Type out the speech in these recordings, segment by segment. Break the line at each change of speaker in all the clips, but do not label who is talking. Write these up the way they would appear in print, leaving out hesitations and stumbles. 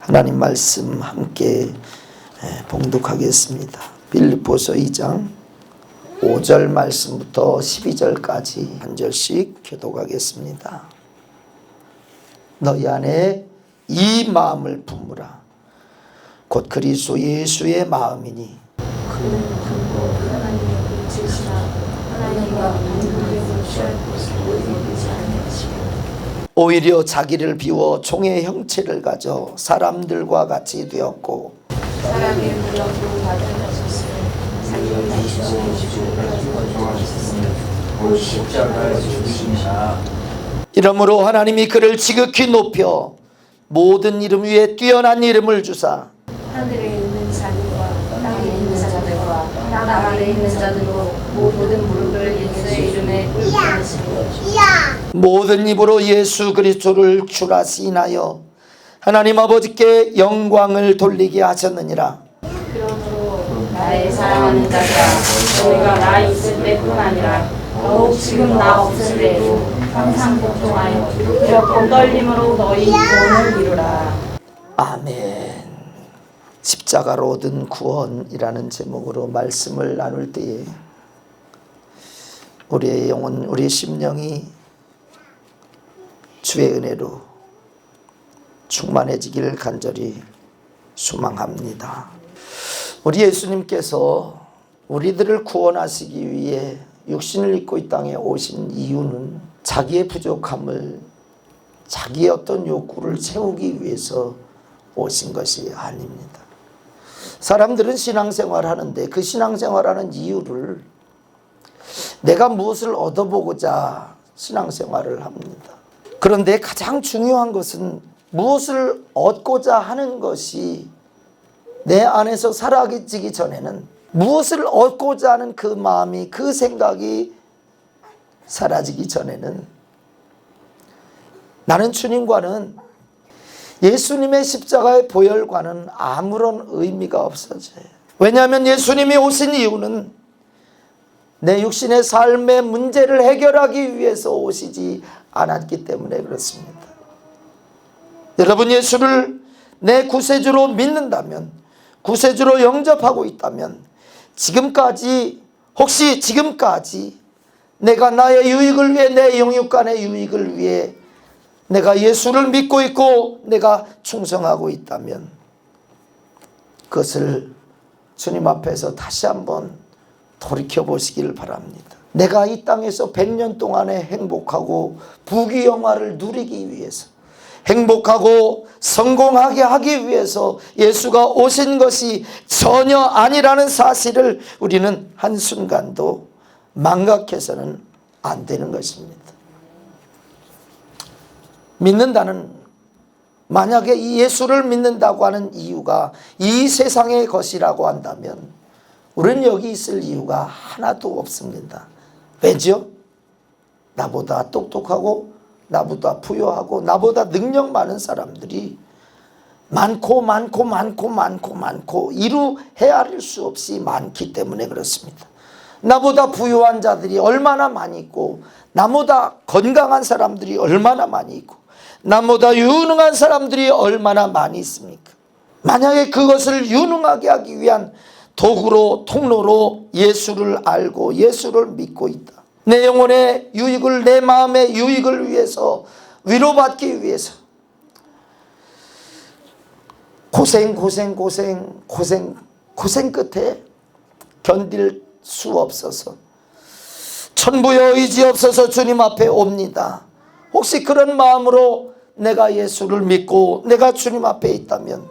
하나님 말씀 함께 봉독하겠습니다. 빌립보서 2장 5절 말씀부터 12절까지 한 절씩 교독하겠습니다. 너희 안에 이 마음을 품으라. 곧 그리스도 예수의 마음이니
그는 참고 하나님의 뜻이시라. 하나님과 만물을 취할 곳을 모이지 않으시고
오히려 자기를 비워 종의 형체를 가져 사람들과 같이 되었고
사람의 물러도 받아주셨으니 자기의 주소에 주셔주셨으니 곧 십자가에 죽으시니라.
이러므로 하나님이 그를 지극히 높여 모든 이름 위에 뛰어난 이름을 주사
하늘에 있는 자들과 땅에 있는 자들과 땅 아래에 있는 자들로 모든 무릎을 예수의 이름에 꿇게 하시고
모든 입으로 예수 그리스도를 주라 시인하여 하나님 아버지께 영광을 돌리게 하셨느니라.
그러므로 나의 사랑하는 자들아, 너희가 나 있을 때뿐 아니라 더욱 지금 나 없을 때도 항상 복종하여 두렵고 떨림으로 너희 구원을 이루라.
아멘. 십자가로 얻은 구원이라는 제목으로 말씀을 나눌 때에 우리의 영혼, 우리의 심령이 주의 은혜로 충만해지기를 간절히 소망합니다. 우리 예수님께서 우리들을 구원하시기 위해 육신을 입고 이 땅에 오신 이유는 자기의 부족함을, 자기의 어떤 욕구를 채우기 위해서 오신 것이 아닙니다. 사람들은 신앙생활 하는데 그 신앙생활하는 이유를 내가 무엇을 얻어보고자 신앙생활을 합니다. 그런데 가장 중요한 것은 무엇을 얻고자 하는 것이 내 안에서 사라지기 전에는 무엇을 얻고자 하는 그 마음이, 그 생각이 사라지기 전에는 나는 주님과는, 예수님의 십자가의 보혈과는 아무런 의미가 없어져요. 왜냐하면 예수님이 오신 이유는 내 육신의 삶의 문제를 해결하기 위해서 오시지 않았기 때문에 그렇습니다. 여러분, 예수를 내 구세주로 믿는다면, 구세주로 영접하고 있다면, 혹시 지금까지 내가 나의 유익을 위해, 내 영육간의 유익을 위해 내가 예수를 믿고 있고 내가 충성하고 있다면 그것을 주님 앞에서 다시 한번 돌이켜보시기를 바랍니다. 내가 이 땅에서 100년 동안의 행복하고 부귀영화를 누리기 위해서, 행복하고 성공하게 하기 위해서 예수가 오신 것이 전혀 아니라는 사실을 우리는 한순간도 망각해서는 안 되는 것입니다. 믿는다는, 만약에 이 예수를 믿는다고 하는 이유가 이 세상의 것이라고 한다면 우리는 여기 있을 이유가 하나도 없습니다. 왜죠? 나보다 똑똑하고 나보다 부유하고 나보다 능력 많은 사람들이 많고 이루 헤아릴 수 없이 많기 때문에 그렇습니다. 나보다 부유한 자들이 얼마나 많이 있고, 나보다 건강한 사람들이 얼마나 많이 있고, 나보다 유능한 사람들이 얼마나 많이 있습니까? 만약에 그것을 유능하게 하기 위한 도구로, 통로로 예수를 알고 예수를 믿고 있다, 내 영혼의 유익을, 내 마음의 유익을 위해서, 위로받기 위해서 고생 끝에 견딜 수 없어서 천부여 의지 없어서 주님 앞에 옵니다. 혹시 그런 마음으로 내가 예수를 믿고 내가 주님 앞에 있다면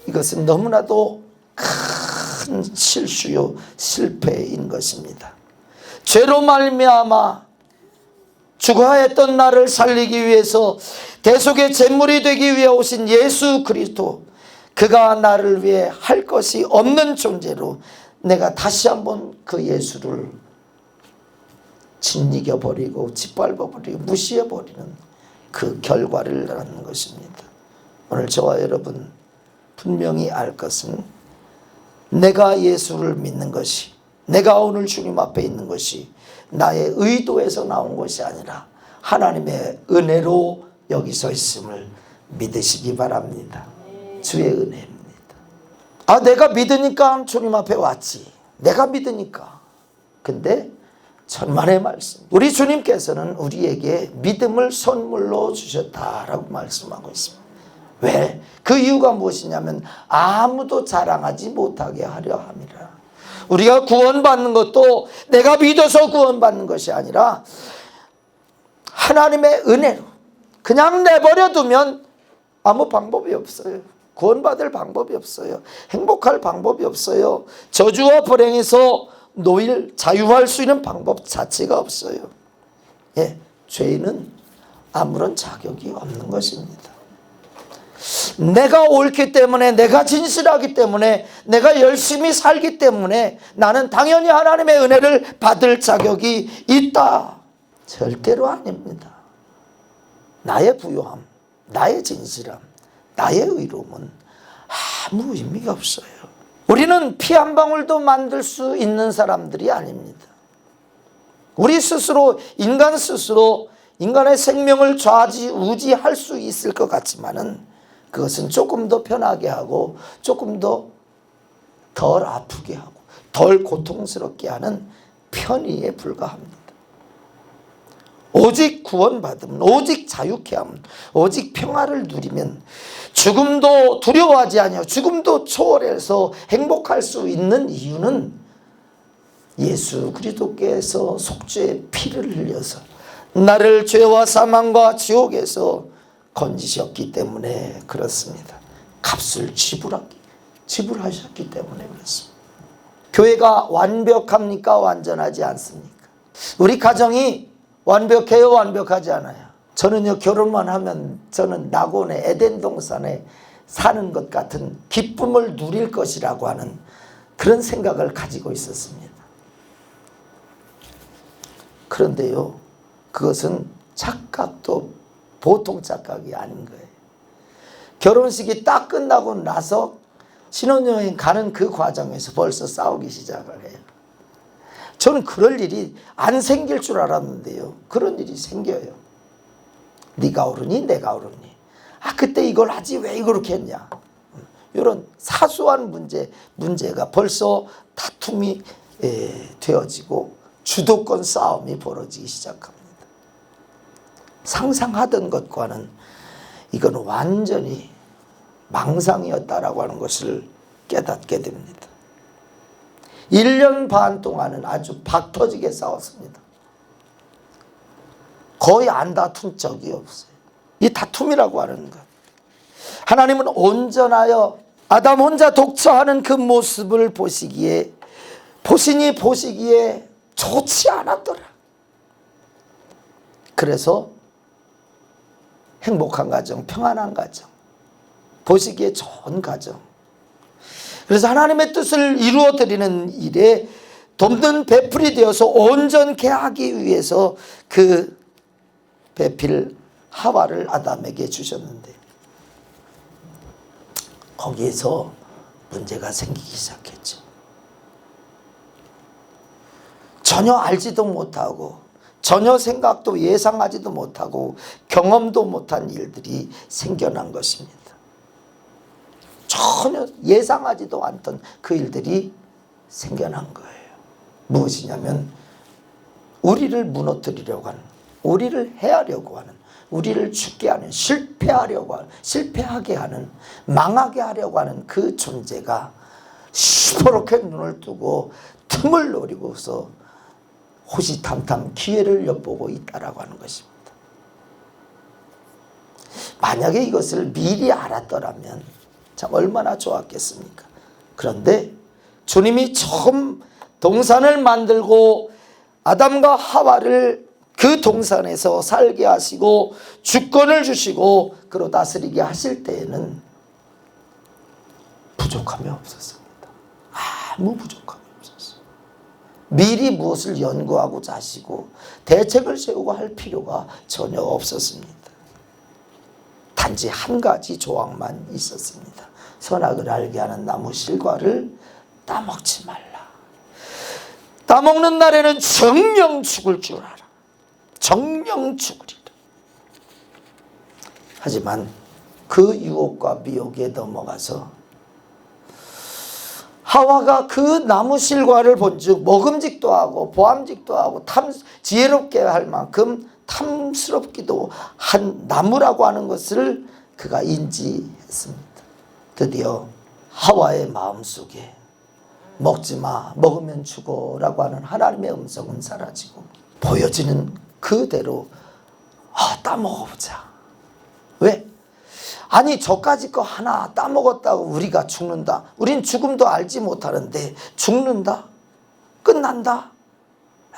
이것은 너무나도 큰 실수요, 실패인 것입니다. 죄로 말미암아 죽어야 했던 나를 살리기 위해서 대속의 제물이 되기 위해 오신 예수 그리스도, 그가 나를 위해 할 것이 없는 존재로 내가 다시 한번 그 예수를 짓이겨버리고 짓밟아버리고 무시해버리는 그 결과를 낳는 것입니다. 오늘 저와 여러분 분명히 알 것은, 내가 예수를 믿는 것이, 내가 오늘 주님 앞에 있는 것이 나의 의도에서 나온 것이 아니라 하나님의 은혜로 여기 서 있음을 믿으시기 바랍니다. 주의 은혜입니다. 아, 내가 믿으니까 주님 앞에 왔지. 내가 믿으니까. 근데 천만의 말씀. 우리 주님께서는 우리에게 믿음을 선물로 주셨다라고 말씀하고 있습니다. 왜? 그 이유가 무엇이냐면 아무도 자랑하지 못하게 하려 함이라. 우리가 구원받는 것도 내가 믿어서 구원받는 것이 아니라 하나님의 은혜로 그냥 내버려 두면 아무 방법이 없어요. 구원받을 방법이 없어요. 행복할 방법이 없어요. 저주와 불행에서 놓일 자유할 수 있는 방법 자체가 없어요. 예, 죄는 아무런 자격이 없는 것입니다. 내가 옳기 때문에, 내가 진실하기 때문에, 내가 열심히 살기 때문에 나는 당연히 하나님의 은혜를 받을 자격이 있다. 절대로 아닙니다. 나의 부요함, 나의 진실함, 나의 의로움은 아무 의미가 없어요. 우리는 피 한 방울도 만들 수 있는 사람들이 아닙니다. 우리 스스로, 인간 스스로 인간의 생명을 좌지우지할 수 있을 것 같지만은 그것은 조금 더 편하게 하고 조금 더 덜 아프게 하고 덜 고통스럽게 하는 편의에 불과합니다. 오직 구원받으면, 오직 자유케 하면, 오직 평화를 누리면 죽음도 두려워하지 아니하고 죽음도 초월해서 행복할 수 있는 이유는 예수 그리스도께서 속죄의 피를 흘려서 나를 죄와 사망과 지옥에서 건지셨기 때문에 그렇습니다. 값을 지불하셨기 때문에 그렇습니다. 교회가 완벽합니까? 완전하지 않습니까? 우리 가정이 완벽해요? 완벽하지 않아요? 저는요, 결혼만 하면 저는 낙원의 에덴 동산에 사는 것 같은 기쁨을 누릴 것이라고 하는 그런 생각을 가지고 있었습니다. 그런데요, 그것은 착각도 보통 착각이 아닌 거예요. 결혼식이 딱 끝나고 나서 신혼여행 가는 그 과정에서 벌써 싸우기 시작을 해요. 저는 그럴 일이 안 생길 줄 알았는데요, 그런 일이 생겨요. 네가 옳으니 내가 옳으니, 아 그때 이걸 하지 왜 이렇게 했냐, 이런 사소한 문제가 벌써 다툼이 되어지고 주도권 싸움이 벌어지기 시작합니다. 상상하던 것과는 이건 완전히 망상이었다라고 하는 것을 깨닫게 됩니다. 1년 반 동안은 아주 박터지게 싸웠습니다. 거의 안 다툰 적이 없어요. 이 다툼이라고 하는 것, 하나님은 온전하여 아담 혼자 독처하는 그 모습을 보시기에 좋지 않았더라. 그래서 행복한 가정, 평안한 가정, 보시기에 좋은 가정, 그래서 하나님의 뜻을 이루어드리는 일에 돕는 배필이 되어서 온전케 하기 위해서 그 배필 하와를 아담에게 주셨는데 거기에서 문제가 생기기 시작했죠. 전혀 알지도 못하고 전혀 생각도 예상하지도 못하고 경험도 못한 일들이 생겨난 것입니다. 전혀 예상하지도 않던 그 일들이 생겨난 거예요. 무엇이냐면 우리를 무너뜨리려고 하는, 우리를 해하려고 하는, 우리를 죽게 하는, 실패하게 하는, 망하게 하려고 하는 그 존재가 시퍼렇게 눈을 뜨고 틈을 노리고서 호시탐탐 기회를 엿보고 있다라고 하는 것입니다. 만약에 이것을 미리 알았더라면 참 얼마나 좋았겠습니까? 그런데 주님이 처음 동산을 만들고 아담과 하와를 그 동산에서 살게 하시고 주권을 주시고 그로 다스리게 하실 때에는 부족함이 없었습니다. 아무 부족함이 없었어요. 미리 무엇을 연구하고자 하시고 대책을 세우고 할 필요가 전혀 없었습니다. 단지 한 가지 조항만 있었습니다. 선악을 알게 하는 나무 실과를 따먹지 말라. 따먹는 날에는 정령 죽을 줄 알아. 정령 죽으리라. 하지만 그 유혹과 미혹에 넘어가서 하와가 그 나무 실과를 본즉 먹음직도 하고 보암직도 하고 지혜롭게 할 만큼 탐스럽기도 한 나무라고 하는 것을 그가 인지했습니다. 드디어 하와의 마음속에 먹지마, 먹으면 죽어라고 하는 하나님의 음성은 사라지고 보여지는 그대로 따먹어보자. 왜? 아니 저까지 거 하나 따먹었다고 우리가 죽는다. 우린 죽음도 알지 못하는데 죽는다? 끝난다?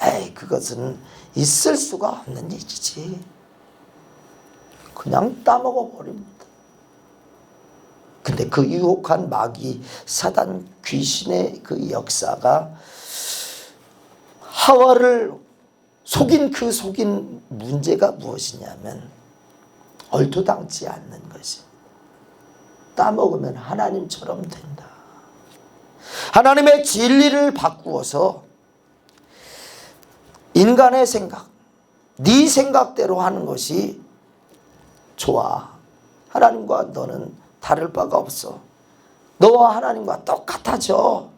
에이, 그것은 있을 수가 없는 일이지. 그냥 따먹어버립니다. 근데 그 유혹한 마귀, 사단, 귀신의 그 역사가 하와를 속인 그 속인 문제가 무엇이냐면 얼토당치 않는 것이. 따먹으면 하나님처럼 된다. 하나님의 진리를 바꾸어서 인간의 생각, 네 생각대로 하는 것이 좋아. 하나님과 너는 다를 바가 없어. 너와 하나님과 똑같아져.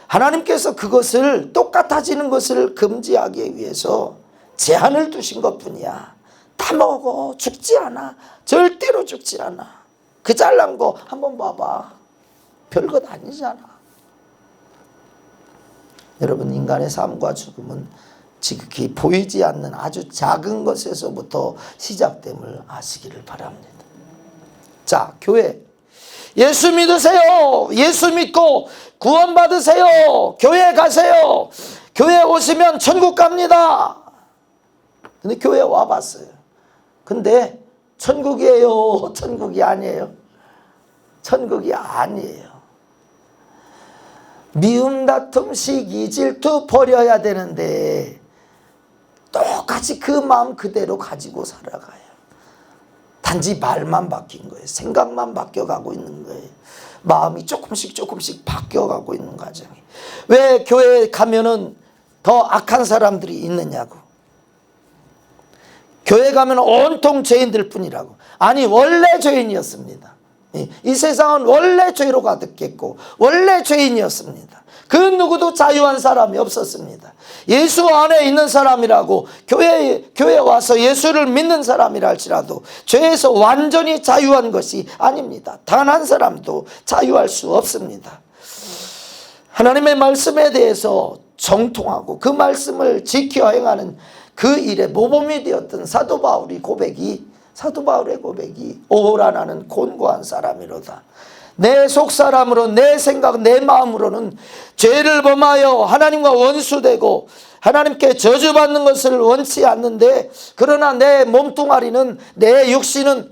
하나님께서 그것을 똑같아지는 것을 금지하기 위해서 제한을 두신 것뿐이야. 다 먹어. 죽지 않아. 절대로 죽지 않아. 그 잘난 거 한번 봐봐. 별것 아니잖아. 여러분, 인간의 삶과 죽음은 지극히 보이지 않는 아주 작은 것에서부터 시작됨을 아시기를 바랍니다. 자, 교회. 예수 믿으세요. 예수 믿고 구원 받으세요. 교회 가세요. 교회 오시면 천국 갑니다. 근데 교회 와봤어요. 근데 천국이에요? 천국이 아니에요? 천국이 아니에요. 미움, 다툼, 시기, 질투 버려야 되는데 똑같이 그 마음 그대로 가지고 살아가요. 단지 말만 바뀐 거예요. 생각만 바뀌어가고 있는 거예요. 마음이 조금씩 바뀌어가고 있는 과정이. 왜 교회에 가면은 더 악한 사람들이 있느냐고. 교회 가면 온통 죄인들 뿐이라고. 아니, 원래 죄인이었습니다. 이 세상은 원래 죄로 가득했고 원래 죄인이었습니다. 그 누구도 자유한 사람이 없었습니다. 예수 안에 있는 사람이라고 교회에 와서 예수를 믿는 사람이라 할지라도 죄에서 완전히 자유한 것이 아닙니다. 단 한 사람도 자유할 수 없습니다. 하나님의 말씀에 대해서 정통하고 그 말씀을 지켜 행하는 그 일에 모범이 되었던 사도 바울의 고백이 오호라 나는 곤고한 사람이로다. 내 속사람으로 내 생각 내 마음으로는 죄를 범하여 하나님과 원수되고 하나님께 저주받는 것을 원치 않는데, 그러나 내 몸뚱아리는 내 육신은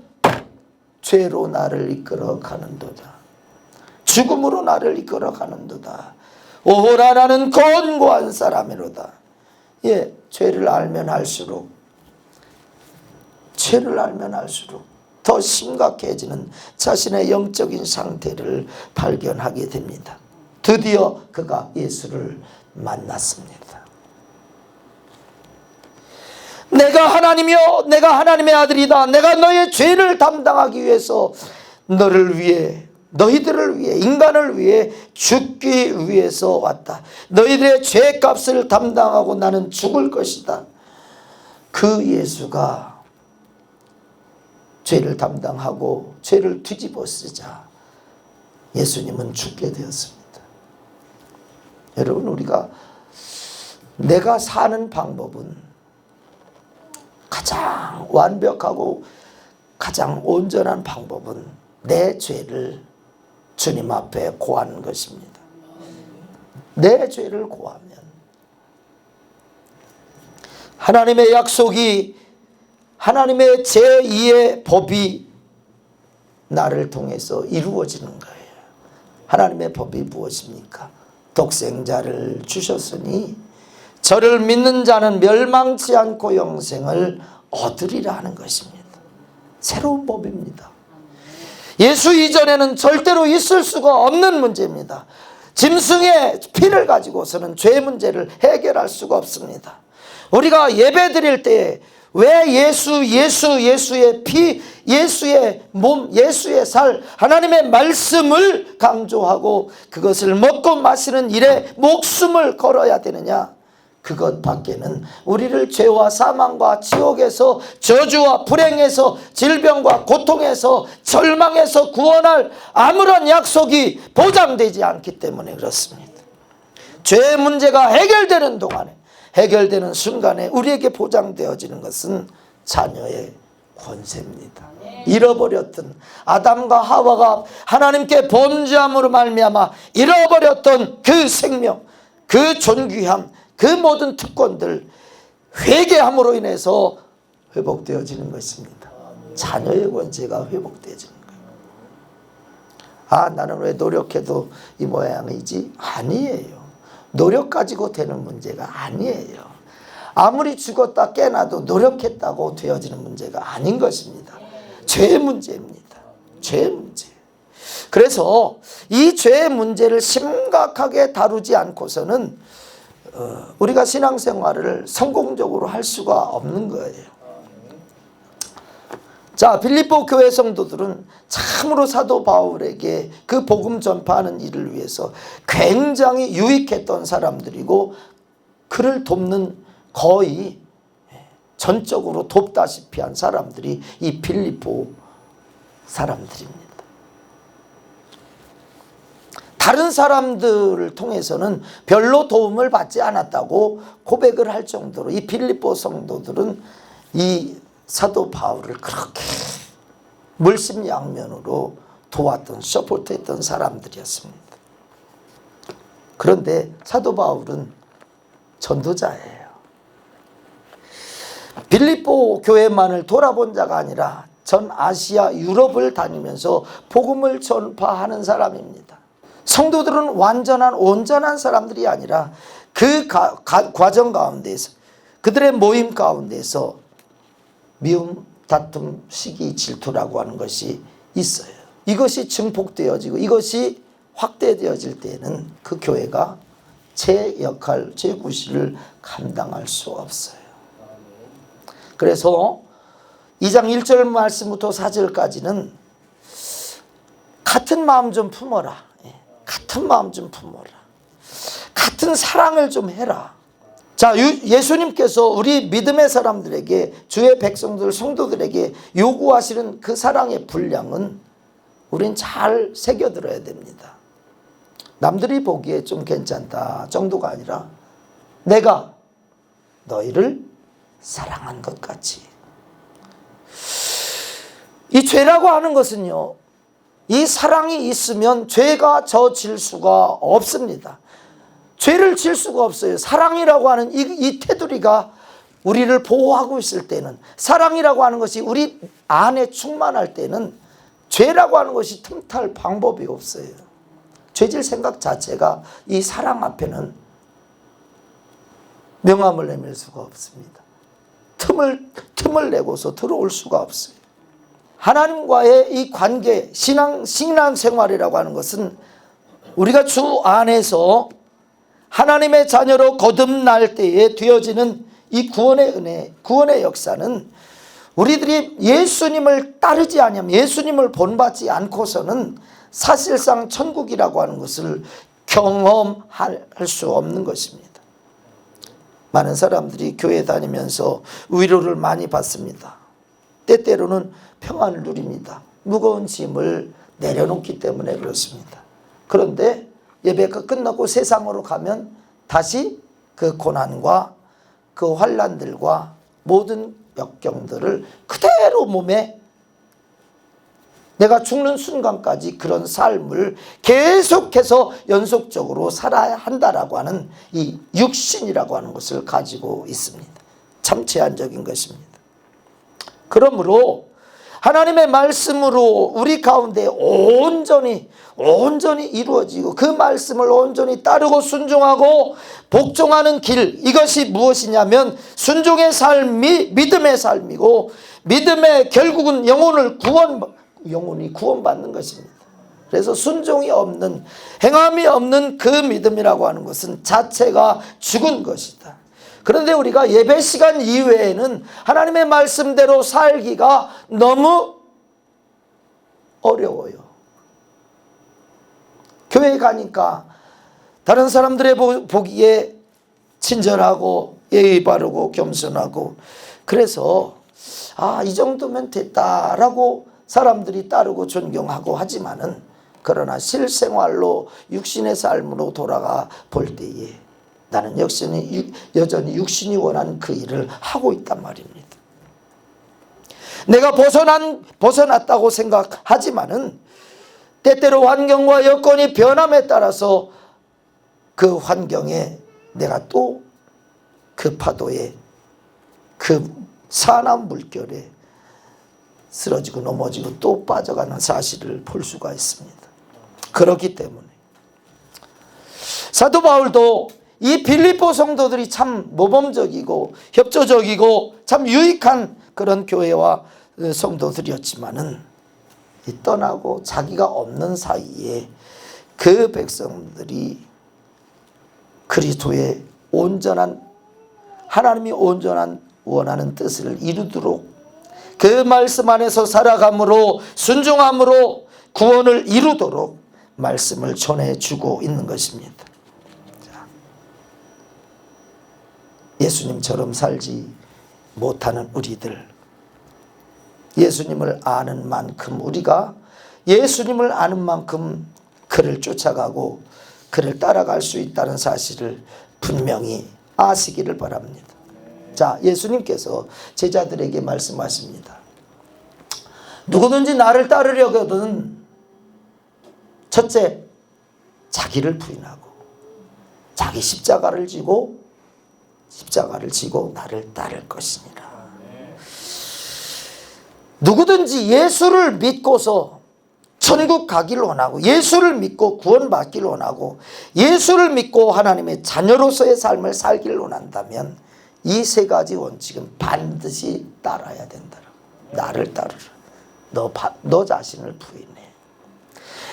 죄로 나를 이끌어 가는도다. 죽음으로 나를 이끌어 가는도다. 오호라 나는 곤고한 사람이로다. 예, 죄를 알면 알수록 더 심각해지는 자신의 영적인 상태를 발견하게 됩니다. 드디어 그가 예수를 만났습니다. 내가 하나님이요, 내가 하나님의 아들이다. 내가 너의 죄를 담당하기 위해서 너를 위해, 너희들을 위해, 인간을 위해 죽기 위해서 왔다. 너희들의 죄값을 담당하고 나는 죽을 것이다. 그 예수가 죄를 담당하고 죄를 뒤집어 쓰자 예수님은 죽게 되었습니다. 여러분, 내가 사는 방법은 가장 완벽하고 가장 온전한 방법은 내 죄를 주님 앞에 고하는 것입니다. 내 죄를 고하면 하나님의 약속이, 하나님의 제2의 법이 나를 통해서 이루어지는 거예요. 하나님의 법이 무엇입니까? 독생자를 주셨으니 저를 믿는 자는 멸망치 않고 영생을 얻으리라 하는 것입니다. 새로운 법입니다. 예수 이전에는 절대로 있을 수가 없는 문제입니다. 짐승의 피를 가지고서는 죄 문제를 해결할 수가 없습니다. 우리가 예배 드릴 때 왜 예수의 피, 예수의 몸, 예수의 살, 하나님의 말씀을 강조하고 그것을 먹고 마시는 일에 목숨을 걸어야 되느냐? 그것 밖에는 우리를 죄와 사망과 지옥에서, 저주와 불행에서, 질병과 고통에서, 절망에서 구원할 아무런 약속이 보장되지 않기 때문에 그렇습니다. 죄의 문제가 해결되는 동안에, 해결되는 순간에 우리에게 보장되어지는 것은 자녀의 권세입니다. 잃어버렸던 아담과 하와가 하나님께 범죄함으로 말미암아 잃어버렸던 그 생명, 그 존귀함, 그 모든 특권들 회개함으로 인해서 회복되어지는 것입니다. 자녀의 권세가 회복되어지는 거예요. 아, 나는 왜 노력해도 이 모양이지? 아니에요. 노력 가지고 되는 문제가 아니에요. 아무리 죽었다 깨나도 노력했다고 되어지는 문제가 아닌 것입니다. 죄의 문제입니다. 죄의 문제. 그래서 이 죄의 문제를 심각하게 다루지 않고서는 우리가 신앙생활을 성공적으로 할 수가 없는 거예요. 자, 빌립보 교회 성도들은 참으로 사도 바울에게 그 복음 전파하는 일을 위해서 굉장히 유익했던 사람들이고, 그를 돕는 거의 전적으로 돕다시피 한 사람들이 이 빌립보 사람들입니다. 다른 사람들을 통해서는 별로 도움을 받지 않았다고 고백을 할 정도로 이 빌립보 성도들은 이 사도 바울을 그렇게 물심양면으로 도왔던, 서포트했던 사람들이었습니다. 그런데 사도 바울은 전도자예요. 빌립보 교회만을 돌아본 자가 아니라 전 아시아, 유럽을 다니면서 복음을 전파하는 사람입니다. 성도들은 완전한, 온전한 사람들이 아니라 그 과정 가운데서, 그들의 모임 가운데서 미움, 다툼, 시기, 질투라고 하는 것이 있어요. 이것이 증폭되어지고 이것이 확대되어질 때에는 그 교회가 제 역할, 제 구실을 감당할 수 없어요. 그래서 2장 1절 말씀부터 4절까지는 같은 마음 좀 품어라. 같은 마음 좀 품어라. 같은 사랑을 좀 해라. 자, 예수님께서 우리 믿음의 사람들에게, 주의 백성들, 성도들에게 요구하시는 그 사랑의 분량은 우린 잘 새겨들어야 됩니다. 남들이 보기에 좀 괜찮다 정도가 아니라 내가 너희를 사랑한 것 같이. 이 죄라고 하는 것은요, 이 사랑이 있으면 죄가 져질 수가 없습니다. 죄를 질 수가 없어요. 사랑이라고 하는 이 테두리가 우리를 보호하고 있을 때는, 사랑이라고 하는 것이 우리 안에 충만할 때는 죄라고 하는 것이 틈탈 방법이 없어요. 죄질 생각 자체가 이 사랑 앞에는 명함을 내밀 수가 없습니다. 틈을 내고서 들어올 수가 없어요. 하나님과의 이 관계, 신앙생활이라고 하는 것은 우리가 주 안에서 하나님의 자녀로 거듭날 때에 되어지는 이 구원의 은혜, 구원의 역사는 우리들이 예수님을 따르지 않으면, 예수님을 본받지 않고서는 사실상 천국이라고 하는 것을 경험할 수 없는 것입니다. 많은 사람들이 교회 다니면서 위로를 많이 받습니다. 때때로는 평안을 누립니다. 무거운 짐을 내려놓기 때문에 그렇습니다. 그런데 예배가 끝나고 세상으로 가면 다시 그 고난과 그 환난들과 모든 역경들을 그대로 몸에, 내가 죽는 순간까지 그런 삶을 계속해서 연속적으로 살아야 한다라고 하는 이 육신이라고 하는 것을 가지고 있습니다. 참 제한적인 것입니다. 그러므로 하나님의 말씀으로 우리 가운데 온전히 이루어지고 그 말씀을 온전히 따르고 순종하고 복종하는 길, 이것이 무엇이냐면 순종의 삶이 믿음의 삶이고, 믿음의 결국은 영혼이 구원받는 것입니다. 그래서 순종이 없는, 행함이 없는 그 믿음이라고 하는 것은 자체가 죽은 것이다. 그런데 우리가 예배 시간 이외에는 하나님의 말씀대로 살기가 너무 어려워요. 교회 가니까 다른 사람들의 보기에 친절하고 예의 바르고 겸손하고, 그래서 이 정도면 됐다라고 사람들이 따르고 존경하고 하지만은, 그러나 실생활로 육신의 삶으로 돌아가 볼 때에 나는 여전히 육신이 원하는 그 일을 하고 있단 말입니다. 내가 벗어났다고 생각하지만은 때때로 환경과 여건이 변함에 따라서 그 환경에 내가 또 그 파도에, 그 산한 물결에 쓰러지고 넘어지고 또 빠져가는 사실을 볼 수가 있습니다. 그렇기 때문에 사도 바울도 이 빌립보 성도들이 참 모범적이고 협조적이고 참 유익한 그런 교회와 성도들이었지만은, 떠나고 자기가 없는 사이에 그 백성들이 그리스도의 온전한, 하나님이 온전한 원하는 뜻을 이루도록 그 말씀 안에서 살아감으로, 순종함으로 구원을 이루도록 말씀을 전해주고 있는 것입니다. 예수님처럼 살지 못하는 우리들, 예수님을 아는 만큼, 우리가 예수님을 아는 만큼 그를 쫓아가고 그를 따라갈 수 있다는 사실을 분명히 아시기를 바랍니다. 자, 예수님께서 제자들에게 말씀하십니다. 누구든지 나를 따르려거든 첫째, 자기를 부인하고 자기 십자가를 지고 나를 따를 것이니라. 누구든지 예수를 믿고서 천국 가기를 원하고, 예수를 믿고 구원받기를 원하고, 예수를 믿고 하나님의 자녀로서의 삶을 살기를 원한다면 이 세 가지 원칙은 반드시 따라야 된다. 나를 따르라. 너 자신을 부인해.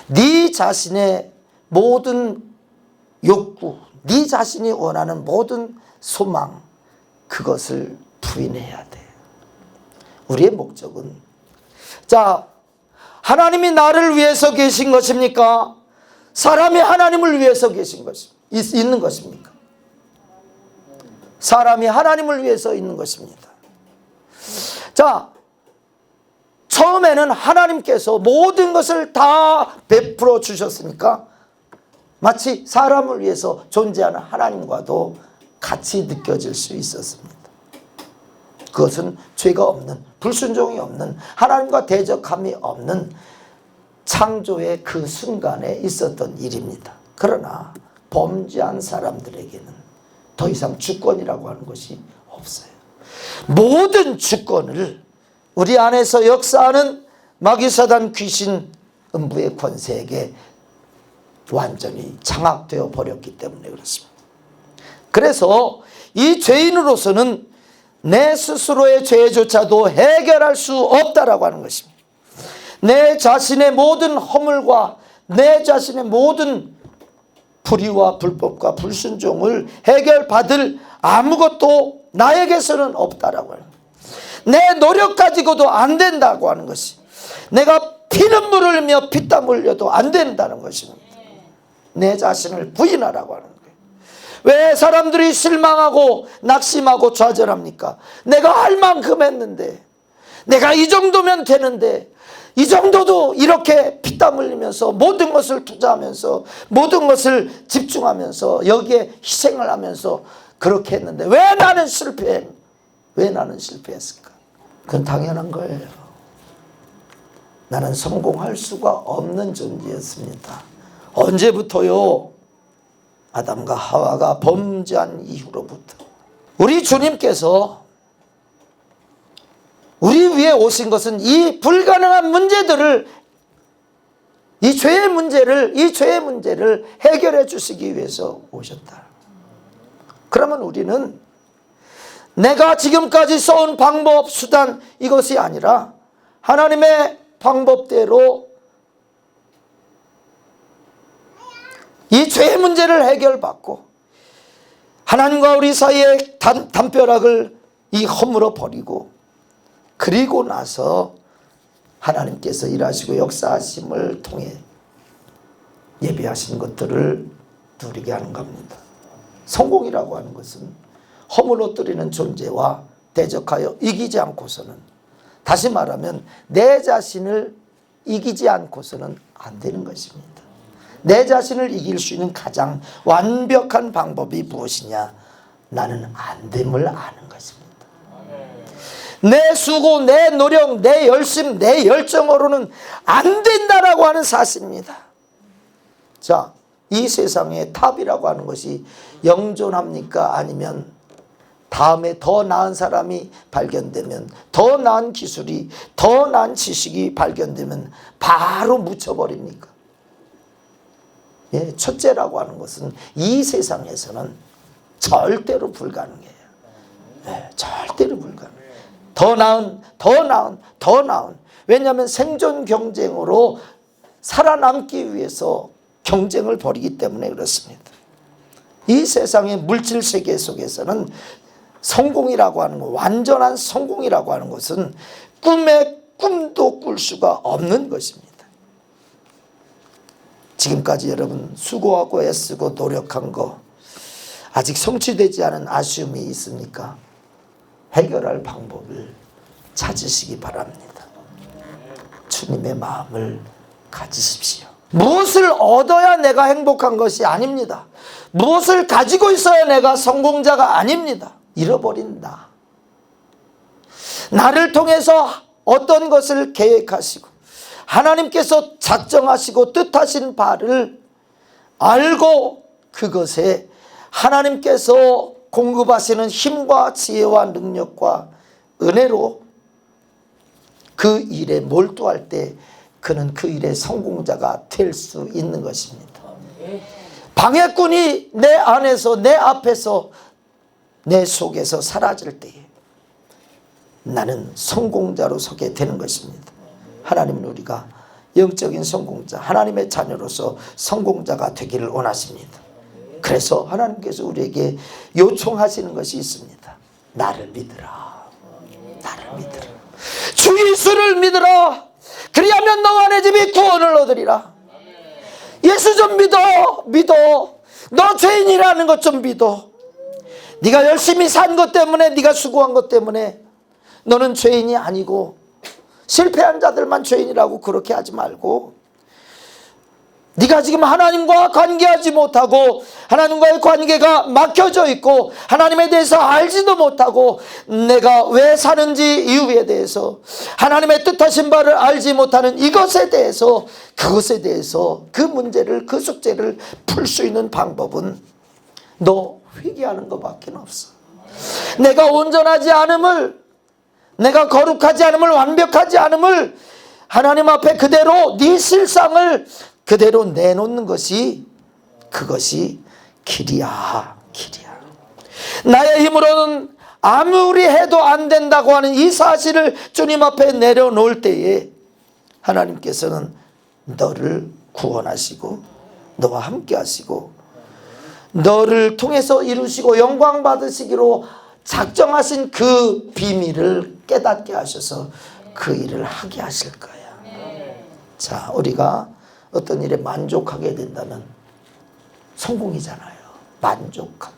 네 자신의 모든 욕구, 네 자신이 원하는 모든 소망, 그것을 부인해야 돼. 우리의 목적은, 자, 하나님이 나를 위해서 계신 것입니까? 사람이 하나님을 위해서 있는 것입니까? 사람이 하나님을 위해서 있는 것입니다. 자, 처음에는 하나님께서 모든 것을 다 베풀어 주셨으니까 마치 사람을 위해서 존재하는 하나님과도 같이 느껴질 수 있었습니다. 그것은 죄가 없는, 불순종이 없는, 하나님과 대적함이 없는 창조의 그 순간에 있었던 일입니다. 그러나 범죄한 사람들에게는 더 이상 주권이라고 하는 것이 없어요. 모든 주권을 우리 안에서 역사하는 마귀사단 귀신 음부의 권세에게 완전히 장악되어 버렸기 때문에 그렇습니다. 그래서 이 죄인으로서는 내 스스로의 죄조차도 해결할 수 없다라고 하는 것입니다. 내 자신의 모든 허물과 내 자신의 모든 불의와 불법과 불순종을 해결받을 아무것도 나에게서는 없다라고 하는 거예요. 내 노력 가지고도 안 된다고 하는 것이, 내가 피눈물을 흘며 피땀 흘려도 안 된다는 것입니다. 내 자신을 부인하라고 하는 거예요. 왜 사람들이 실망하고 낙심하고 좌절합니까? 내가 할 만큼 했는데, 내가 이 정도면 되는데, 이 정도도 이렇게 피땀 흘리면서 모든 것을 투자하면서 모든 것을 집중하면서 여기에 희생을 하면서 그렇게 했는데 왜 나는 실패했을까? 그건 당연한 거예요. 나는 성공할 수가 없는 존재였습니다. 언제부터요? 아담과 하와가 범죄한 이후로부터. 우리 주님께서 우리 위에 오신 것은 이 불가능한 문제들을, 이 죄의 문제를 해결해 주시기 위해서 오셨다. 그러면 우리는 내가 지금까지 써온 방법, 수단, 이것이 아니라 하나님의 방법대로 이 죄의 문제를 해결받고 하나님과 우리 사이에 담벼락을 허물어 버리고, 그리고 나서 하나님께서 일하시고 역사하심을 통해 예비하신 것들을 누리게 하는 겁니다. 성공이라고 하는 것은 허물어뜨리는 존재와 대적하여 이기지 않고서는, 다시 말하면 내 자신을 이기지 않고서는 안 되는 것입니다. 내 자신을 이길 수 있는 가장 완벽한 방법이 무엇이냐? 나는 안 됨을 아는 것입니다. 내 수고, 내 노력, 내 열심, 내 열정으로는 안 된다라고 하는 사실입니다. 자, 이 세상의 탑이라고 하는 것이 영존합니까? 아니면 다음에 더 나은 사람이 발견되면, 더 나은 기술이, 더 나은 지식이 발견되면 바로 묻혀버립니까? 예, 첫째라고 하는 것은 이 세상에서는 절대로 불가능해요. 예, 절대로 불가능해요. 더 나은, 더 나은, 더 나은. 왜냐하면 생존 경쟁으로 살아남기 위해서 경쟁을 벌이기 때문에 그렇습니다. 이 세상의 물질 세계 속에서는 성공이라고 하는 것, 완전한 성공이라고 하는 것은 꿈의 꿈도 꿀 수가 없는 것입니다. 지금까지 여러분 수고하고 애쓰고 노력한 거 아직 성취되지 않은 아쉬움이 있습니까? 해결할 방법을 찾으시기 바랍니다. 주님의 마음을 가지십시오. 무엇을 얻어야 내가 행복한 것이 아닙니다. 무엇을 가지고 있어야 내가 성공자가 아닙니다. 잃어버린 나. 나를 통해서 어떤 것을 계획하시고 하나님께서 작정하시고 뜻하신 바를 알고 그것에 하나님께서 공급하시는 힘과 지혜와 능력과 은혜로 그 일에 몰두할 때 그는 그 일의 성공자가 될 수 있는 것입니다. 방해꾼이 내 안에서, 내 앞에서, 내 속에서 사라질 때에 나는 성공자로 서게 되는 것입니다. 하나님은 우리가 영적인 성공자, 하나님의 자녀로서 성공자가 되기를 원하십니다. 그래서 하나님께서 우리에게 요청하시는 것이 있습니다. 나를 믿으라. 나를 믿으라. 주 예수를 믿으라. 그리하면 너와 내 집이 구원을 얻으리라. 예수 좀 믿어. 너 죄인이라는 것 좀 믿어. 네가 열심히 산 것 때문에, 네가 수고한 것 때문에 너는 죄인이 아니고, 실패한 자들만 죄인이라고 그렇게 하지 말고, 네가 지금 하나님과 관계하지 못하고 하나님과의 관계가 막혀져 있고 하나님에 대해서 알지도 못하고 내가 왜 사는지 이유에 대해서 하나님의 뜻하신 바를 알지 못하는 이것에 대해서, 그것에 대해서 그 문제를, 그 숙제를 풀 수 있는 방법은 너 회개하는 것밖에 없어. 내가 온전하지 않음을, 내가 거룩하지 않음을, 완벽하지 않음을 하나님 앞에 그대로 네 실상을 그대로 내놓는 것이, 그것이 길이야. 길이야. 나의 힘으로는 아무리 해도 안 된다고 하는 이 사실을 주님 앞에 내려놓을 때에 하나님께서는 너를 구원하시고 너와 함께 하시고 너를 통해서 이루시고 영광 받으시기로 작정하신 그 비밀을 깨닫게 하셔서 그 일을 하게 하실 거야. 자, 우리가 어떤 일에 만족하게 된다면 성공이잖아요. 만족하면.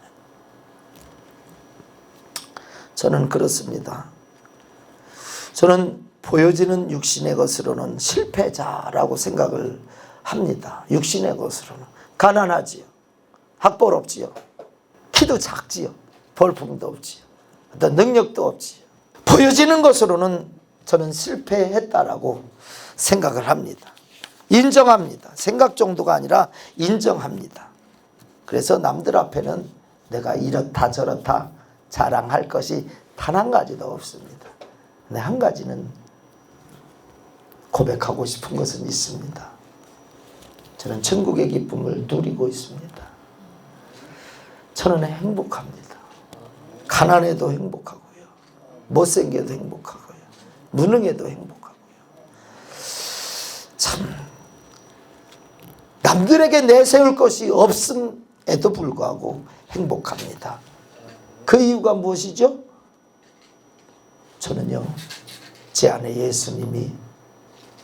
저는 그렇습니다. 저는 보여지는 육신의 것으로는 실패자라고 생각을 합니다. 육신의 것으로는. 가난하지요. 학벌 없지요. 키도 작지요. 볼품도 없지요. 어떤 능력도 없지요. 보여지는 것으로는 저는 실패했다라고 생각을 합니다. 인정합니다. 생각 정도가 아니라 인정합니다. 그래서 남들 앞에는 내가 이렇다 저렇다 자랑할 것이 단 한 가지도 없습니다. 근데 한 가지는 고백하고 싶은 것은 있습니다. 저는 천국의 기쁨을 누리고 있습니다. 저는 행복합니다. 가난해도 행복하고요. 못생겨도 행복하고요. 무능해도 행복하고요. 참 남들에게 내세울 것이 없음에도 불구하고 행복합니다. 그 이유가 무엇이죠? 저는요, 제 안에 예수님이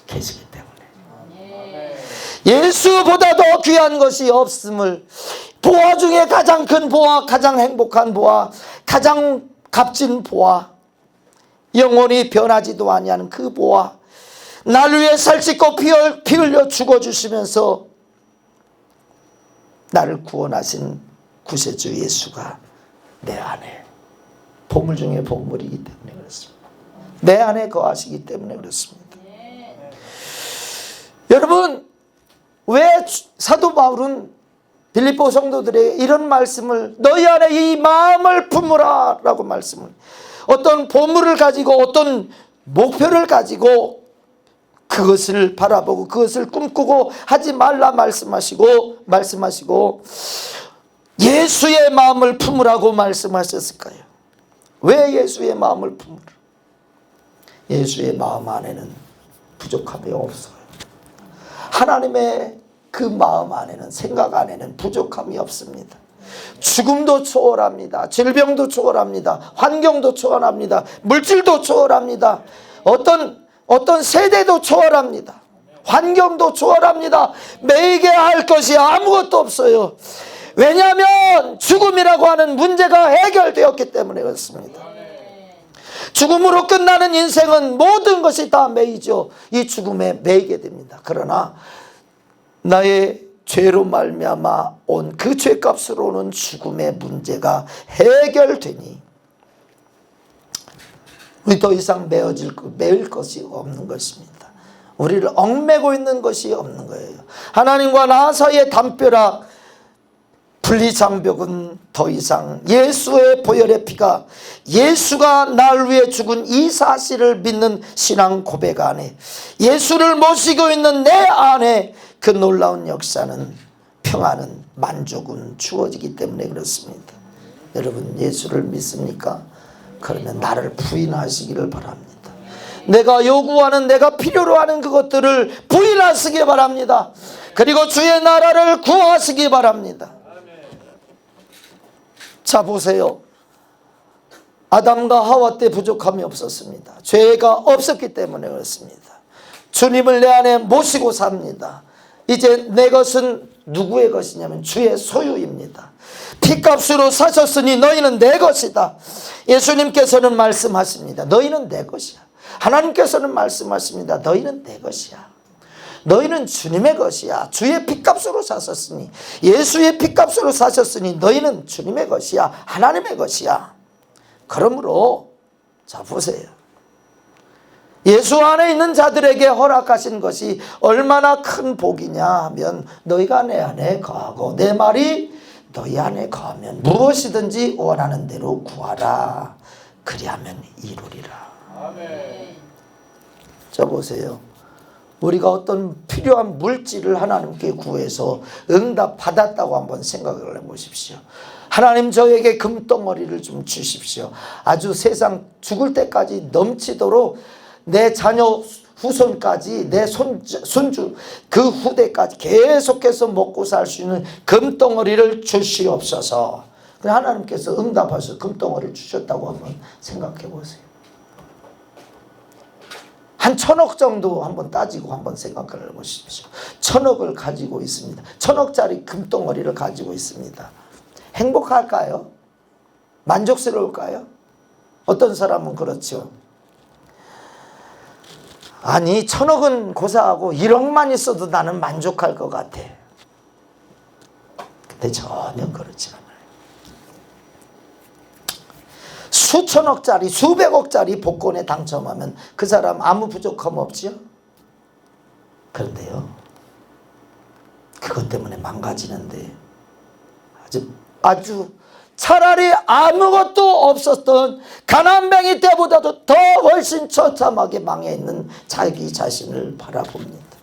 계시기 때문에. 예수보다 더 귀한 것이 없음을, 보화 중에 가장 큰 보화, 가장 행복한 보화, 가장 값진 보화, 영원히 변하지도 아니하는 그 보화, 나를 위해 살찌고 피 흘려 죽어주시면서 나를 구원하신 구세주 예수가 내 안에, 보물 중에 보물이기 때문에 그렇습니다. 내 안에 거하시기 때문에 그렇습니다. 여러분, 왜 사도 바울은 빌립보 성도들에게 이런 말씀을, 너희 안에 이 마음을 품으라 라고 말씀을, 어떤 보물을 가지고 어떤 목표를 가지고 그것을 바라보고 그것을 꿈꾸고 하지 말라 말씀하시고 예수의 마음을 품으라고 말씀하셨을까요? 왜 예수의 마음을 품으라? 예수의 마음 안에는 부족함이 없어요. 하나님의 그 마음 안에는, 생각 안에는 부족함이 없습니다. 죽음도 초월합니다. 질병도 초월합니다. 환경도 초월합니다. 물질도 초월합니다. 어떤 세대도 초월합니다. 환경도 초월합니다. 매이게 할 것이 아무것도 없어요. 왜냐하면 죽음이라고 하는 문제가 해결되었기 때문에 그렇습니다. 죽음으로 끝나는 인생은 모든 것이 다 매이죠. 이 죽음에 매이게 됩니다. 그러나 나의 죄로 말미암아 온 그 죄값으로 오는 죽음의 문제가 해결되니 우리 더 이상 매일 것이 없는 것입니다. 우리를 얽매고 있는 것이 없는 거예요. 하나님과 나 사이의 담벼락, 분리장벽은 더 이상, 예수의 보혈의 피가, 예수가 나를 위해 죽은 이 사실을 믿는 신앙 고백 안에, 예수를 모시고 있는 내 안에 그 놀라운 역사는, 평안은, 만족은 주어지기 때문에 그렇습니다. 여러분, 예수를 믿습니까? 그러면 나를 부인하시기를 바랍니다. 내가 요구하는, 내가 필요로 하는 그것들을 부인하시기 바랍니다. 그리고 주의 나라를 구하시기 바랍니다. 자, 보세요. 아담과 하와 때 부족함이 없었습니다. 죄가 없었기 때문에 그렇습니다. 주님을 내 안에 모시고 삽니다. 이제 내 것은 누구의 것이냐면 주의 소유입니다. 피값으로 사셨으니 너희는 내 것이다. 예수님께서는 말씀하십니다. 너희는 내 것이야. 하나님께서는 말씀하십니다. 너희는 내 것이야. 너희는 주님의 것이야. 주의 피값으로 사셨으니, 예수의 피값으로 사셨으니 너희는 주님의 것이야. 하나님의 것이야. 그러므로 자, 보세요. 예수 안에 있는 자들에게 허락하신 것이 얼마나 큰 복이냐 하면, 너희가 내 안에 거하고 내 말이 너희 안에 거하면 무엇이든지 원하는 대로 구하라. 그리하면 이루리라. 아멘. 자, 보세요. 우리가 어떤 필요한 물질을 하나님께 구해서 응답 받았다고 한번 생각을 해보십시오. 하나님, 저에게 금덩어리를 좀 주십시오. 아주 세상 죽을 때까지 넘치도록 내 자녀 후손까지, 내 손주 그 후대까지 계속해서 먹고 살 수 있는 금덩어리를 주시옵소서. 하나님께서 응답하셔서 금덩어리를 주셨다고 한번 생각해 보세요. 한 1,000억 정도 한번 따지고 한번 생각을 해보십시오. 1,000억을 가지고 있습니다. 1,000억짜리 금덩어리를 가지고 있습니다. 행복할까요? 만족스러울까요? 어떤 사람은 그렇죠. 아니, 1,000억은 고사하고 1억만 있어도 나는 만족할 것 같아. 근데 전혀 그렇지 않아요. 수천억짜리, 수백억짜리 복권에 당첨하면 그 사람 아무 부족함 없지요? 그런데요, 그것 때문에 망가지는데 아주 차라리 아무것도 없었던 가난뱅이 때보다도 더 훨씬 처참하게 망해 있는 자기 자신을 바라봅니다.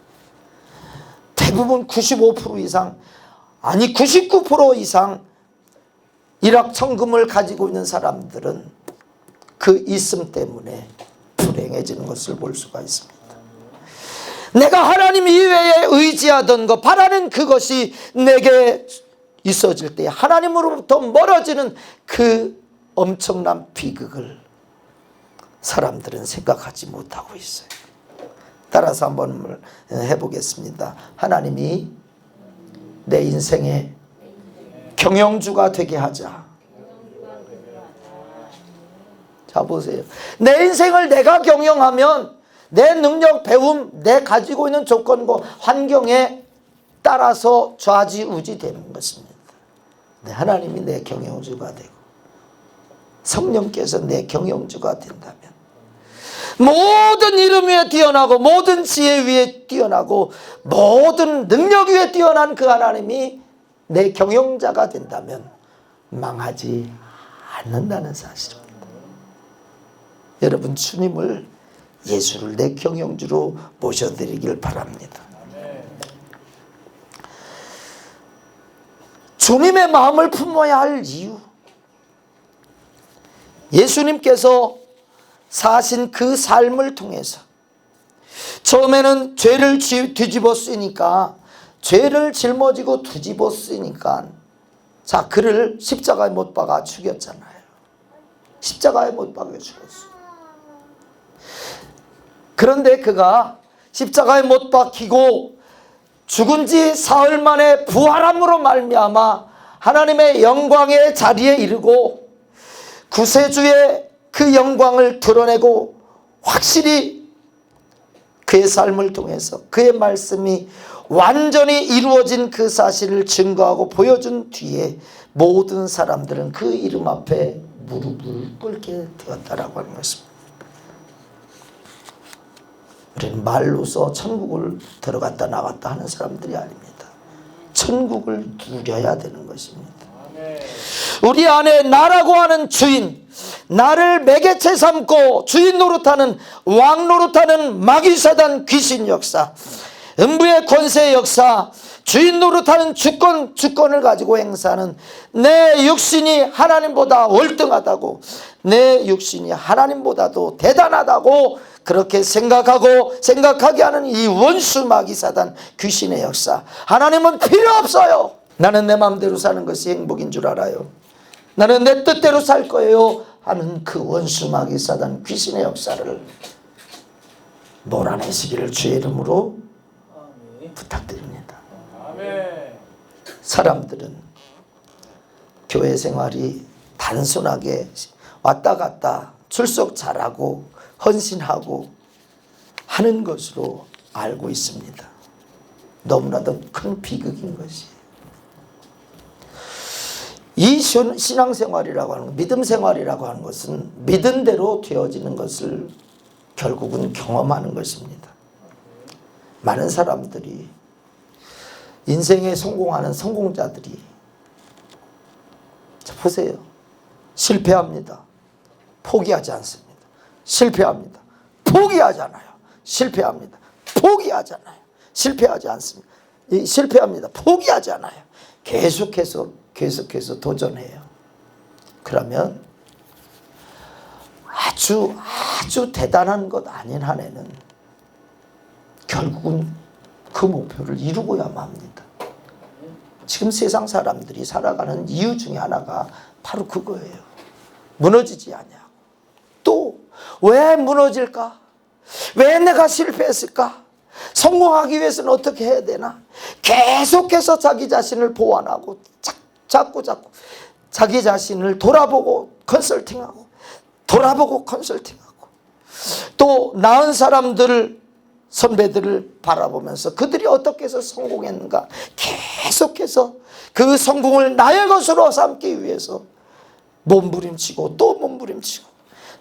대부분 95% 이상, 아니 99% 이상 일확천금을 가지고 있는 사람들은 그 있음 때문에 불행해지는 것을 볼 수가 있습니다. 내가 하나님 이외에 의지하던 것, 바라는 그것이 내게 있어질 때 하나님으로부터 멀어지는 그 엄청난 비극을 사람들은 생각하지 못하고 있어요. 따라서 한번 해보겠습니다. 하나님이 내 인생의 경영주가 되게 하자. 자, 보세요. 내 인생을 내가 경영하면 내 능력, 배움, 내 가지고 있는 조건과 환경에 따라서 좌지우지 되는 것입니다. 네, 하나님이 내 경영주가 되고 성령께서 내 경영주가 된다면 모든 이름 위에 뛰어나고 모든 지혜 위에 뛰어나고 모든 능력 위에 뛰어난 그 하나님이 내 경영자가 된다면 망하지 않는다는 사실입니다. 여러분, 주님을, 예수를 내 경영주로 모셔드리길 바랍니다. 주님의 마음을 품어야 할 이유, 예수님께서 사신 그 삶을 통해서 처음에는 죄를 뒤집어 쓰니까, 죄를 짊어지고 뒤집어 쓰니까, 자, 그를 십자가에 못 박아 죽였잖아요. 십자가에 못 박아 죽였어요. 그런데 그가 십자가에 못 박히고 죽은 지 사흘 만에 부활함으로 말미암아 하나님의 영광의 자리에 이르고 구세주의 그 영광을 드러내고 확실히 그의 삶을 통해서 그의 말씀이 완전히 이루어진 그 사실을 증거하고 보여준 뒤에 모든 사람들은 그 이름 앞에 무릎을 꿇게 되었다라고 하는 것입니다. 우리는 말로서 천국을 들어갔다 나왔다 하는 사람들이 아닙니다. 천국을 누려야 되는 것입니다. 우리 안에 나라고 하는 주인, 나를 매개체 삼고 주인 노릇하는, 왕 노릇하는 마귀사단 귀신 역사, 음부의 권세의 역사, 주인 노릇하는 주권을 가지고 행사하는 내 육신이 하나님보다 월등하다고, 내 육신이 하나님보다도 대단하다고 그렇게 생각하게 하는 이 원수 마귀사단 귀신의 역사, 하나님은 필요 없어요. 나는 내 마음대로 사는 것이 행복인 줄 알아요. 나는 내 뜻대로 살 거예요 하는 그 원수 마귀사단 귀신의 역사를 몰아내시기를 주의 이름으로 부탁드립니다. 사람들은 교회 생활이 단순하게 왔다 갔다 출석 잘하고 헌신하고 하는 것으로 알고 있습니다. 너무나도 큰 비극인 것이, 이 신앙생활이라고 하는 것, 믿음생활이라고 하는 것은 믿은 대로 되어지는 것을 결국은 경험하는 것입니다. 많은 사람들이, 인생에 성공하는 성공자들이, 자, 보세요. 실패합니다. 포기하지 않습니다. 실패합니다. 포기하잖아요. 실패합니다. 포기하잖아요. 실패하지 않습니다. 실패합니다. 포기하지 않아요. 계속해서 도전해요. 그러면 아주 대단한 것 아닌 한에는 결국은 그 목표를 이루고야만 합니다. 지금 세상 사람들이 살아가는 이유 중에 하나가 바로 그거예요. 무너지지 않냐고. 또 왜 무너질까? 왜 내가 실패했을까? 성공하기 위해서는 어떻게 해야 되나? 계속해서 자기 자신을 보완하고 자꾸 자기 자신을 돌아보고 컨설팅하고, 돌아보고 컨설팅하고, 또 나은 사람들을, 선배들을 바라보면서 그들이 어떻게 해서 성공했는가 계속해서 그 성공을 나의 것으로 삼기 위해서 몸부림치고 또 몸부림치고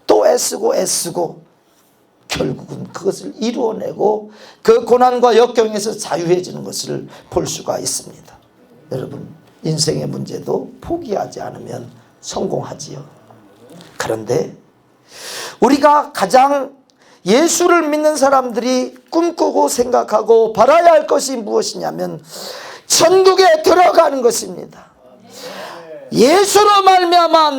또 애쓰고 결국은 그것을 이루어내고 그 고난과 역경에서 자유해지는 것을 볼 수가 있습니다. 여러분, 인생의 문제도 포기하지 않으면 성공하지요. 그런데 우리가 가장 예수를 믿는 사람들이 꿈꾸고 생각하고 바라야 할 것이 무엇이냐면 천국에 들어가는 것입니다. 예수로 말미암아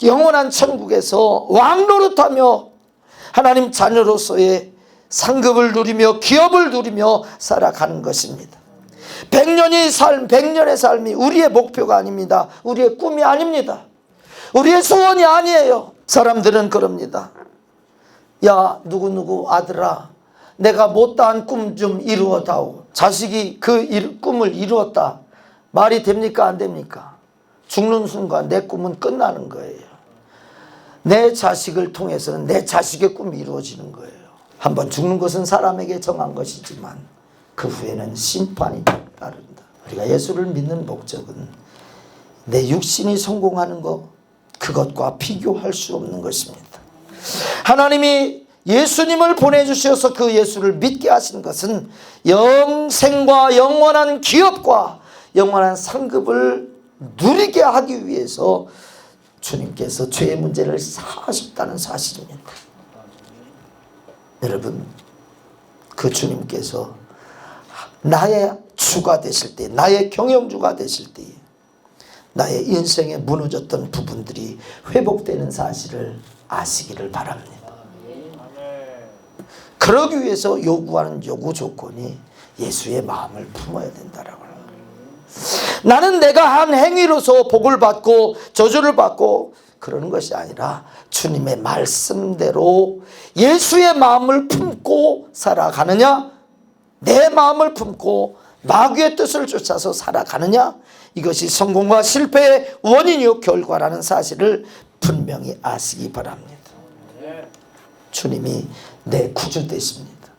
영원한 천국에서 왕 노릇하며 하나님 자녀로서의 상급을 누리며 기업을 누리며 살아가는 것입니다. 100년의 삶이 우리의 목표가 아닙니다. 우리의 꿈이 아닙니다. 우리의 소원이 아니에요. 사람들은 그럽니다. 야, 누구누구 아들아, 내가 못다한 꿈 좀 이루어다오. 자식이 그 꿈을 이루었다. 말이 됩니까? 안 됩니까? 죽는 순간 내 꿈은 끝나는 거예요. 내 자식을 통해서는 내 자식의 꿈이 이루어지는 거예요. 한번 죽는 것은 사람에게 정한 것이지만 그 후에는 심판이 따른다. 우리가 예수를 믿는 목적은 내 육신이 성공하는 것, 그것과 비교할 수 없는 것입니다. 하나님이 예수님을 보내주셔서 그 예수를 믿게 하신 것은 영생과 영원한 기업과 영원한 상급을 누리게 하기 위해서 주님께서 죄의 문제를 사하셨다는 사실입니다. 여러분, 그 주님께서 나의 주가 되실 때, 나의 경영주가 되실 때 나의 인생에 무너졌던 부분들이 회복되는 사실을 아시기를 바랍니다. 그러기 위해서 요구하는 요구 조건이 예수의 마음을 품어야 된다라고 합니다. 나는 내가 한 행위로서 복을 받고 저주를 받고 그러는 것이 아니라 주님의 말씀대로 예수의 마음을 품고 살아가느냐, 내 마음을 품고 마귀의 뜻을 쫓아서 살아가느냐, 이것이 성공과 실패의 원인이요 결과라는 사실을 분명히 아시기 바랍니다. 주님이 내 구주 되십니다.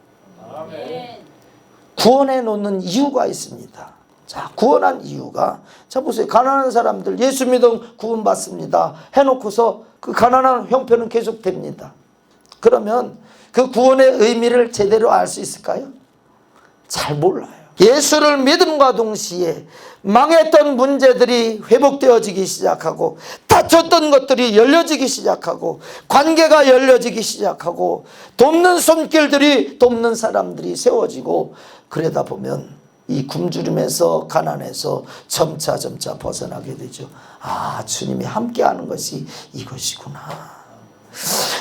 구원해 놓는 이유가 있습니다. 자, 구원한 이유가, 자 보세요. 가난한 사람들 예수 믿어 구원받습니다 해놓고서 그 가난한 형편은 계속됩니다. 그러면 그 구원의 의미를 제대로 알 수 있을까요? 잘 몰라요. 예수를 믿음과 동시에 망했던 문제들이 회복되어지기 시작하고, 다쳤던 것들이 열려지기 시작하고, 관계가 열려지기 시작하고, 돕는 손길들이, 돕는 사람들이 세워지고, 그러다 보면 이 굶주림에서 가난에서 점차 벗어나게 되죠. 아, 주님이 함께하는 것이 이것이구나.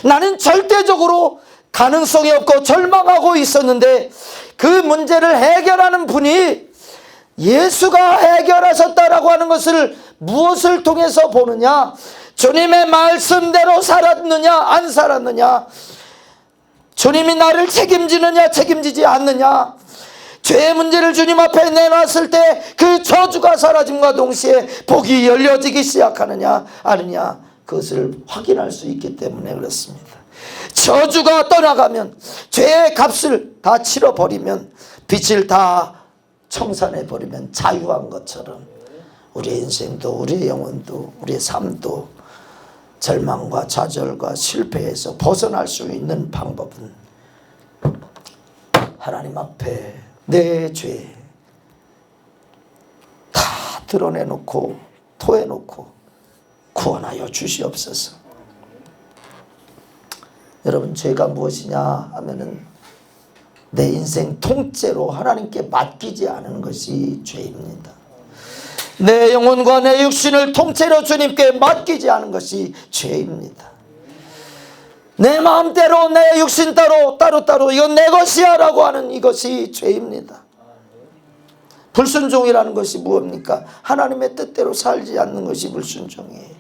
나는 절대적으로 가능성이 없고 절망하고 있었는데 그 문제를 해결하는 분이 예수가 해결하셨다라고 하는 것을 무엇을 통해서 보느냐? 주님의 말씀대로 살았느냐 안 살았느냐? 주님이 나를 책임지느냐 책임지지 않느냐? 죄의 문제를 주님 앞에 내놨을 때 그 저주가 사라짐과 동시에 복이 열려지기 시작하느냐 아니냐, 그것을 확인할 수 있기 때문에 그렇습니다. 저주가 떠나가면, 죄의 값을 다 치러버리면, 빚을 다 청산해버리면 자유한 것처럼 우리의 인생도, 우리의 영혼도, 우리의 삶도 절망과 좌절과 실패에서 벗어날 수 있는 방법은 하나님 앞에 내 죄 다 드러내놓고 토해놓고 구원하여 주시옵소서. 여러분, 죄가 무엇이냐 하면은 내 인생 통째로 하나님께 맡기지 않은 것이 죄입니다. 내 영혼과 내 육신을 통째로 주님께 맡기지 않은 것이 죄입니다. 내 마음대로 내 육신 따로 이건 내 것이야 라고 하는 이것이 죄입니다. 불순종이라는 것이 무엇입니까? 하나님의 뜻대로 살지 않는 것이 불순종이에요.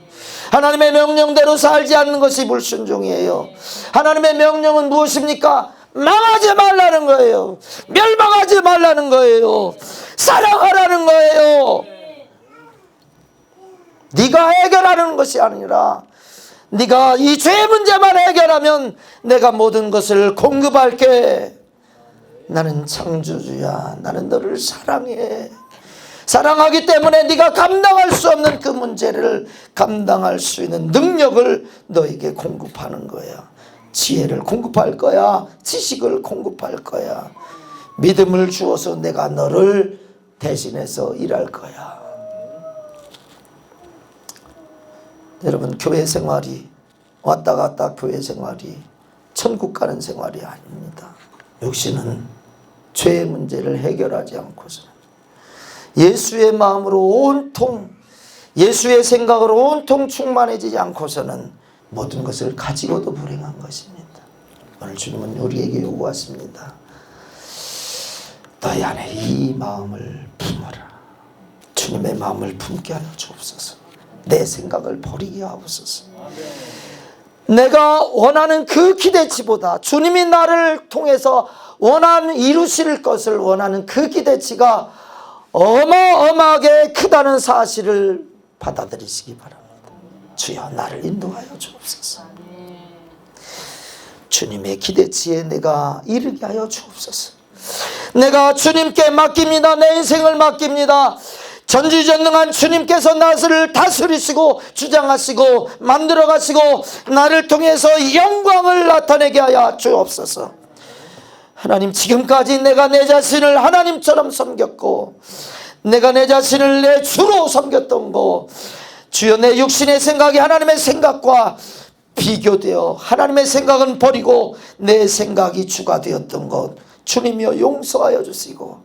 하나님의 명령대로 살지 않는 것이 불순종이에요. 하나님의 명령은 무엇입니까? 망하지 말라는 거예요. 멸망하지 말라는 거예요. 사랑하라는 거예요. 네가 해결하는 것이 아니라 네가 이 죄 문제만 해결하면 내가 모든 것을 공급할게. 나는 창조주야. 나는 너를 사랑해. 사랑하기 때문에 네가 감당할 수 없는 그 문제를 감당할 수 있는 능력을 너에게 공급하는 거야. 지혜를 공급할 거야. 지식을 공급할 거야. 믿음을 주어서 내가 너를 대신해서 일할 거야. 여러분, 교회 생활이 왔다 갔다 교회 생활이 천국 가는 생활이 아닙니다. 육신은 죄의 문제를 해결하지 않고서는 예수의 마음으로 온통, 예수의 생각으로 온통 충만해지지 않고서는 모든 것을 가지고도 불행한 것입니다. 오늘 주님은 우리에게 요구하십니다. 너희 안에 이 마음을 품어라. 주님의 마음을 품게 하여 주옵소서. 내 생각을 버리게 하옵소서. 내가 원하는 그 기대치보다 주님이 나를 통해서 원하는 이루실 것을 원하는 그 기대치가 어마어마하게 크다는 사실을 받아들이시기 바랍니다. 주여 나를 인도하여 주옵소서. 주님의 기대치에 내가 이르게 하여 주옵소서. 내가 주님께 맡깁니다. 내 인생을 맡깁니다. 전지전능한 주님께서 나를 다스리시고 주장하시고 만들어가시고 나를 통해서 영광을 나타내게 하여 주옵소서. 하나님, 지금까지 내가 내 자신을 하나님처럼 섬겼고 내가 내 자신을 내 주로 섬겼던 거, 주여 내 육신의 생각이 하나님의 생각과 비교되어 하나님의 생각은 버리고 내 생각이 주가 되었던 것, 주님이여 용서하여 주시고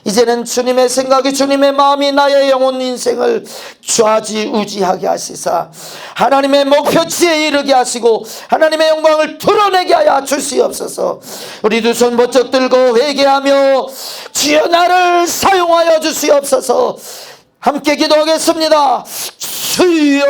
이제는 주님의 생각이 주님의 마음이 나의 영혼 인생을 좌지우지하게 하시사 하나님의 목표치에 이르게 하시고 하나님의 영광을 드러내게 하여 주시옵소서. 우리 두 손 번쩍 들고 회개하며 주여 나를 사용하여 주시옵소서. 함께 기도하겠습니다. 주여